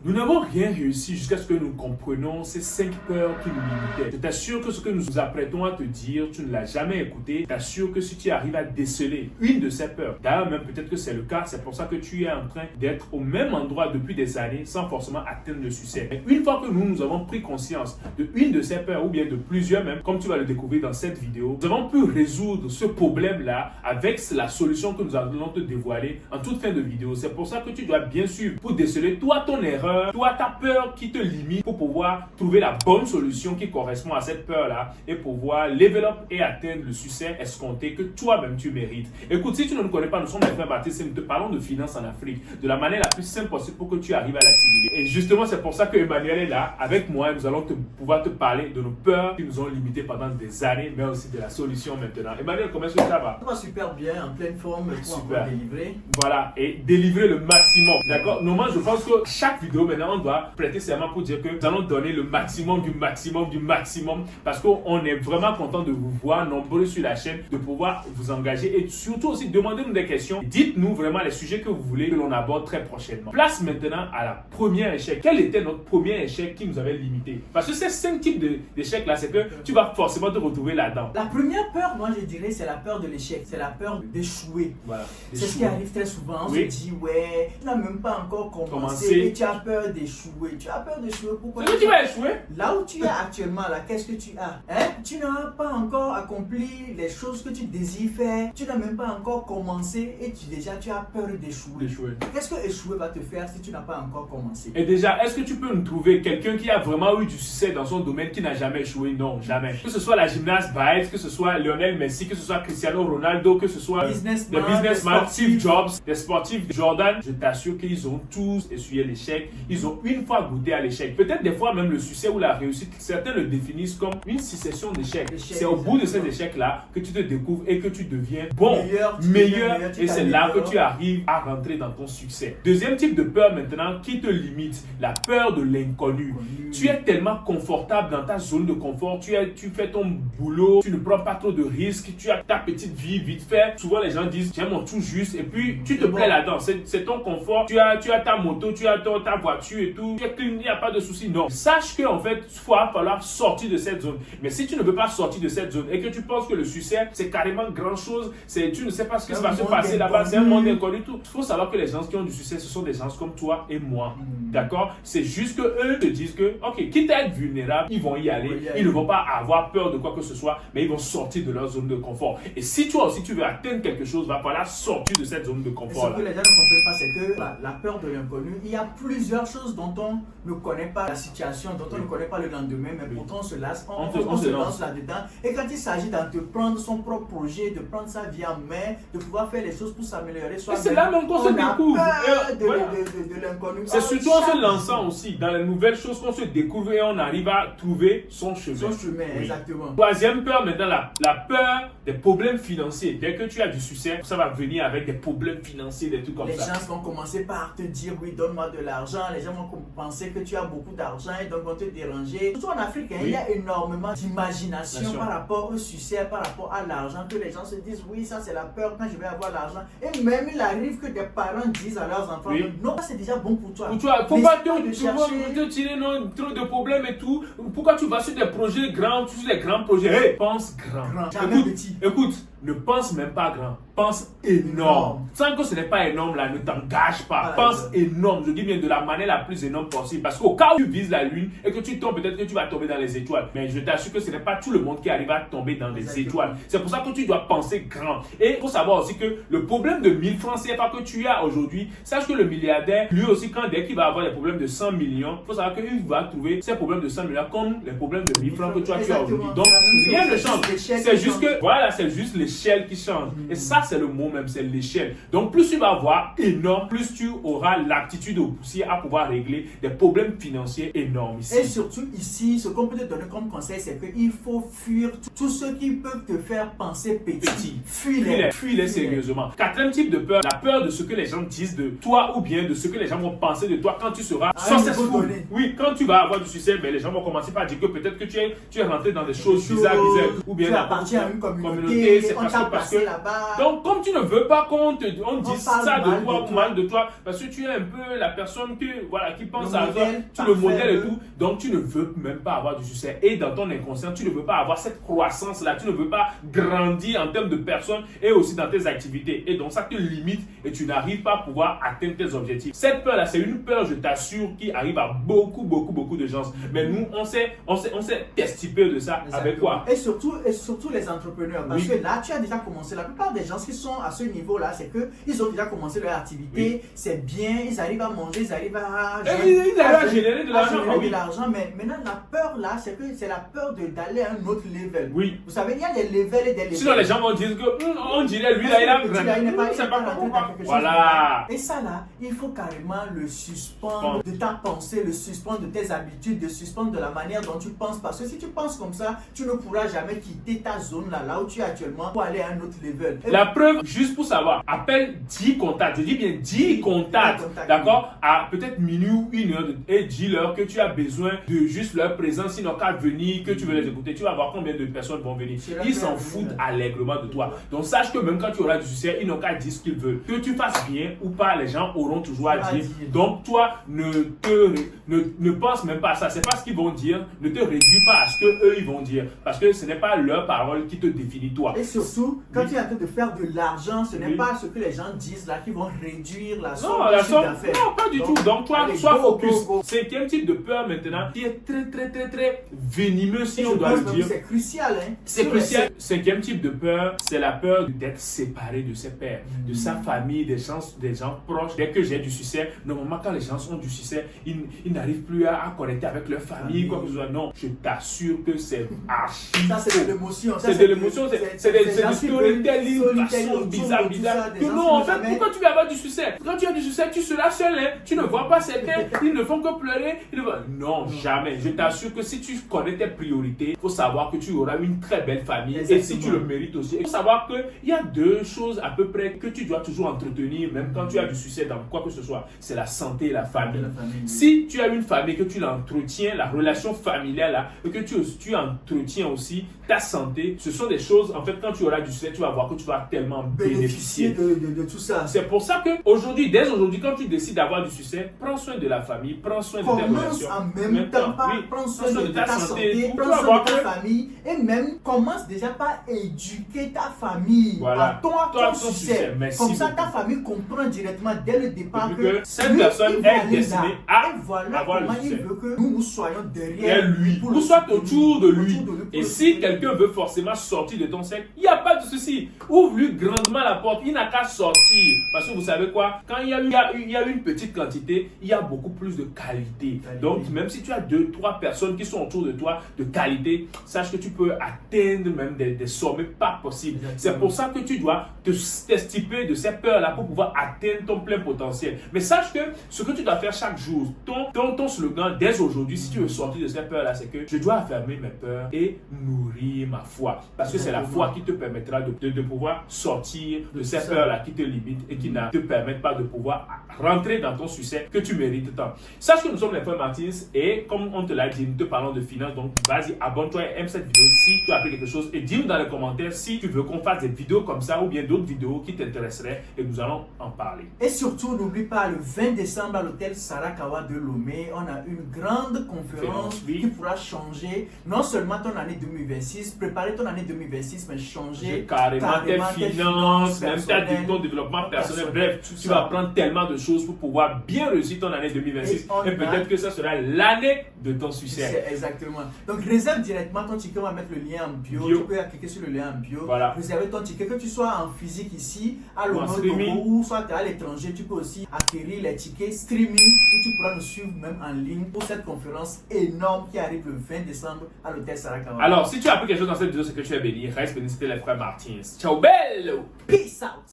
Nous n'avons rien réussi jusqu'à ce que nous comprenions ces 5 peurs qui nous limitaient. Je t'assure que ce que nous nous apprêtons à te dire, tu ne l'as jamais écouté. Je t'assure que si tu arrives à déceler une de ces peurs, d'ailleurs même peut-être que c'est le cas, c'est pour ça que tu es en train d'être au même endroit depuis des années sans forcément atteindre le succès. Mais une fois que nous avons pris conscience de une de ces peurs ou bien de plusieurs même, comme tu vas le découvrir dans cette vidéo, nous avons pu résoudre ce problème-là avec la solution que nous allons te dévoiler en toute fin de vidéo. C'est pour ça que tu dois bien suivre pour déceler toi ton erreur, toi ta peur qui te limite pour pouvoir trouver la bonne solution qui correspond à cette peur-là et pouvoir level up et atteindre le succès escompté que toi-même tu mérites. Écoute, si tu ne nous connais pas, nous sommes des frères baptistes et nous te parlons de finances en Afrique de la manière la plus simple possible pour que tu arrives à l'assimiler. Et justement, c'est pour ça que Emmanuel est là avec moi et nous allons pouvoir te parler de nos peurs qui nous ont limités pendant des années, mais aussi de la solution maintenant. Emmanuel, comment est-ce que ça va? Ça va super bien, en pleine forme pour encore délivrer. Voilà, et délivrer le maximum. D'accord? Normalement, je pense que chaque vidéo, maintenant, on doit prêter serment pour dire que nous allons donner le maximum du maximum du maximum parce qu'on est vraiment content de vous voir nombreux sur la chaîne, de pouvoir vous engager et surtout aussi demandez-nous des questions. Dites-nous vraiment les sujets que vous voulez que l'on aborde très prochainement. Place maintenant à la première échec. Quel était notre premier échec qui nous avait limité? Parce que ces 5 types d'échecs là, c'est que tu vas forcément te retrouver là-dedans. La première peur, moi je dirais, c'est la peur de l'échec. C'est la peur d'échouer. Voilà. C'est ce qui arrive très souvent. On se dit, ouais, tu n'as même pas encore commencé et tu as peur d'échouer. Tu as peur d'échouer. Pourquoi? C'est que tu vas échouer. Là où tu es actuellement, là, qu'est-ce que tu as? Tu n'as pas encore accompli les choses que tu désires faire. Tu n'as même pas encore commencé et tu as peur d'échouer. Qu'est-ce que échouer va te faire si tu n'as pas encore commencé? Et déjà, est-ce que tu peux nous trouver quelqu'un qui a vraiment eu du succès dans son domaine qui n'a jamais échoué? Non, jamais. Que ce soit la gymnaste Biles, que ce soit Lionel Messi, que ce soit Cristiano Ronaldo, que ce soit des businessmen, Steve Jobs, des sportifs Jordan, je t'assure qu'ils ont tous essuyé l'échec. Ils ont une fois goûté à l'échec. Peut-être des fois même le succès ou la réussite, certains le définissent comme une succession d'échecs. C'est au bout de ces échecs-là que tu te découvres et que tu deviens bon, meilleur et c'est là que tu arrives à rentrer dans ton succès. Deuxième type de peur maintenant qui te limite, la peur de l'inconnu. Tu es tellement confortable dans ta zone de confort, tu fais ton boulot, tu ne prends pas trop de risques, tu as ta petite vie vite fait. Souvent les gens disent j'aime mon tout juste et puis tu te plais là-dedans, c'est ton confort, tu as ta moto, tu as ta voiture et tout, il n'y a pas de souci. Non, sache qu'en fait il va falloir sortir de cette zone. Mais si tu ne veux pas sortir de cette zone et que tu penses que le succès c'est carrément grand chose, tu ne sais pas ce qui va se passer là-bas, c'est un monde inconnu tout. Il faut savoir que les gens qui ont du succès, ce sont des gens comme toi et moi. D'accord? C'est juste que eux te disent que ok, quitte à être vulnérable, ils vont y aller, ils ne vont pas avoir peur de quoi que ce soit, mais ils vont sortir de leur zone de confort. Et si toi aussi tu veux atteindre quelque chose, il va falloir sortir de cette zone de confort. Ce que les gens ne comprennent pas, c'est que la peur de l'inconnu, il y a plusieurs choses dont on ne connaît pas la situation, dont on ne connaît pas le lendemain, mais pourtant on se lance, on se lance là-dedans. Et quand il s'agit d'entreprendre son propre projet, de prendre sa vie en main, de pouvoir faire les choses pour s'améliorer soi-même, c'est là même qu'on se découvre. De l'inconnu. C'est surtout en se lançant aussi dans les nouvelles choses qu'on se découvre et on arrive à trouver son chemin. Son chemin, exactement. Troisième peur maintenant, la peur des problèmes financiers. Dès que tu as du succès, ça va venir avec des problèmes financiers, des trucs comme ça. Les gens vont commencer par te dire oui, donne-moi de l'argent. Les gens vont penser que tu as beaucoup d'argent et donc vont te déranger. Surtout en Afrique, il y a énormément d'imagination par rapport au succès, par rapport à l'argent, que les gens se disent oui, ça c'est la peur quand je vais avoir l'argent. Et même il arrive que des parents disent à leurs enfants non, c'est déjà bon pour toi. Faut pas te tirer trop de problèmes et tout. Pourquoi tu vas sur des projets grands, sur des grands projets? Hey, pense grand. Écoute, ne pense même pas grand. Pense énorme. Sans que ce n'est pas énorme là, ne t'engage pas. Pense énorme. Je dis bien de la manière la plus énorme possible. Parce qu'au cas où tu vises la lune et que tu tombes, peut-être que tu vas tomber dans les étoiles. Mais je t'assure que ce n'est pas tout le monde qui arrive à tomber dans les étoiles. C'est pour ça que tu dois penser grand. Et il faut savoir aussi que le problème de 1000 francs CFA que tu as aujourd'hui, sache que le milliardaire, lui aussi, dès qu'il va avoir des problèmes de 100 millions, il faut savoir qu'il va trouver ses problèmes de 100 millions comme les problèmes de 1000 francs que tu as aujourd'hui. Donc, rien ne change. C'est juste que, voilà, c'est juste l'échelle qui change. Et ça, c'est le mot même, c'est l'échelle. Donc, plus tu vas avoir énorme, plus tu auras l'aptitude aussi à pouvoir régler des problèmes financiers énormes ici. Et surtout ici, ce qu'on peut te donner comme conseil, c'est qu'il faut fuir tous ceux qui peuvent te faire penser petit. Fuis-les sérieusement. Quatrième type de peur, la peur de ce que les gens disent de toi ou bien de ce que les gens vont penser de toi quand tu seras successful. Oui, quand tu vas avoir du succès, mais les gens vont commencer par dire que peut-être que tu es rentré dans des choses bizarres ou bien tu appartiens à une communauté, On t'a placé là-bas. Donc, comme tu ne veux pas qu'on dise ça de toi ou mal de toi, parce que tu es un peu la personne qui pense à toi, tu le modèles et tout, donc tu ne veux même pas avoir du succès. Et dans ton inconscient, tu ne veux pas avoir cette croissance-là, tu ne veux pas grandir en termes de personnes et aussi dans tes activités. Et donc, ça te limite et tu n'arrives pas à pouvoir atteindre tes objectifs. Cette peur-là, c'est une peur, je t'assure, qui arrive à beaucoup de gens. Mais nous, on s'est extirpé de ça. Exactement. Avec quoi? Et surtout les entrepreneurs. Parce que là, tu as déjà commencé. La plupart des gens qui sont à ce niveau-là, c'est qu'ils ont déjà commencé leur activité. C'est bien, ils arrivent à manger, ils arrivent à générer de l'argent. Mais maintenant, la peur là, c'est la peur d'aller à un autre level. Oui. Vous savez, il y a des levels et des levels. Sinon, les gens vont dire on dirait lui là, il a c'est pas pourquoi. Voilà. Et ça là, il faut carrément le suspendre de ta pensée, le suspendre de tes habitudes, le suspendre de la manière dont tu penses. Parce que si tu penses comme ça, tu ne pourras jamais quitter ta zone là où tu es actuellement pour aller à un autre level. La preuve, juste pour savoir, appelle 10 contacts, je dis bien 10 contacts, d'accord, à peut-être minuit ou 1 heure et dis-leur que tu as besoin de juste leur présence, sinon qu'à venir, que tu veux les écouter, tu vas voir combien de personnes vont venir. Ils s'en foutent allègrement de toi. Donc sache que même quand tu auras du succès, ils n'ont qu'à dire ce qu'ils veulent. Que tu fasses bien ou pas, les gens auront toujours à dire. Donc toi, ne pense même pas à ça. C'est pas ce qu'ils vont dire. Ne te réduis pas à ce que eux ils vont dire. Parce que ce n'est pas leur parole qui te définit toi. Et surtout, quand tu es en train de faire de l'argent, ce n'est pas ce que les gens disent là qui vont réduire la somme d'affaires. Non, pas du tout. Donc toi, sois focus. Cinquième type de peur maintenant qui est très venimeux, si on doit le dire. C'est crucial. Hein? C'est crucial. Cinquième type de peur, c'est la peur d'être séparé de ses pairs, de sa famille, des gens proches. Dès que j'ai du succès, normalement quand les gens ont du succès, ils n'arrivent plus à connecter avec leur famille, quoi que ce soit. Non, je t'assure que c'est archi. Ça, c'est de l'émotion. C'est de l'émotion, c'est des storytelling, façon bizarre. Non, en fait, pourquoi tu veux avoir du succès? Quand tu as du succès, tu seras seul, hein? Tu ne vois pas certains, ils ne font que pleurer. Non, jamais. Je t'assure que si tu connais tes priorités, il faut savoir que tu auras une très belle famille. Exactement. Et si tu le mérites aussi. Il faut savoir qu'il y a 2 choses à peu près que tu dois toujours entretenir, même quand tu as du succès dans quoi que ce soit. C'est la santé et la famille. Si tu as une famille, que tu l'entretiens, la relation familiale là, et que tu entretiens aussi ta santé, ce sont des choses, en fait, quand tu auras du succès, tu vas voir que tu vas tellement bénéficier de tout ça. C'est pour ça que aujourd'hui, dès aujourd'hui, quand tu décides d'avoir du succès, prends soin de la famille, prends soin de tes relations. En même temps, prends soin de ta santé, prends soin de ta famille, et même commence déjà par éduquer ta famille à ton succès. Comme ça, ta famille comprend directement dès le départ que cette personne est destinée à avoir le succès. Il veut que nous soyons derrière lui, ou soit autour de lui. Et si quelqu'un veut forcément sortir de ton cercle, il n'y a pas de souci. Ouvre-lui grandement la porte, il n'a qu'à sortir. Parce que vous savez quoi, quand il y a une petite quantité, il y a beaucoup plus de qualité. Donc, même si tu as 2-3 personnes qui sont autour de toi de qualité, sache que tu peux atteindre même des sommets pas possibles. C'est pour ça que tu dois t'extirper de ces peurs-là pour pouvoir atteindre ton plein potentiel. Mais sache que ce que tu dois faire chaque jour, ton slogan dès aujourd'hui, si tu veux sortir de ces peurs-là, c'est que je dois affermer mes peurs et nourrir ma foi. Parce que c'est la foi qui te permettra de pouvoir sortir de ces peurs-là qui te limitent et qui ne te permettent pas de pouvoir rentrer dans ton succès que tu mérites tant. Sache que nous sommes les frères Martins et comme on te l'a dit, nous te parlons de finances. Donc vas-y, abonne-toi et aime cette vidéo si tu as appris quelque chose et dis-nous dans les commentaires si tu veux qu'on fasse des vidéos comme ça ou bien d'autres vidéos qui t'intéresseraient et nous allons en parler. Et surtout, n'oublie pas, le 20 décembre à l'hôtel Sarakawa de Lomé, on a une grande conférence qui pourra changer non seulement ton année 2026, préparer ton année 2026, mais changer carrément tes finances, même ton développement personnel. Bref, tu vas apprendre tellement de choses pour pouvoir bien réussir ton année 2026 et peut-être que ça sera l'année de ton succès. Exactement. Donc réserve directement ton ticket, on va mettre le lien en bio. Tu peux cliquer sur le lien en bio. Voilà. Réserver ton ticket, que tu sois en physique ici, à Lomé ou soit à l'étranger, tu peux aussi acquérir les tickets streaming où tu pourras nous suivre même en ligne pour cette conférence énorme qui arrive le 20 décembre à l'hôtel Sarakawa. Alors, si tu as appris quelque chose dans cette vidéo, c'est que tu es béni. Reste béni, c'était les frères Martins. Ciao, bello! Peace out!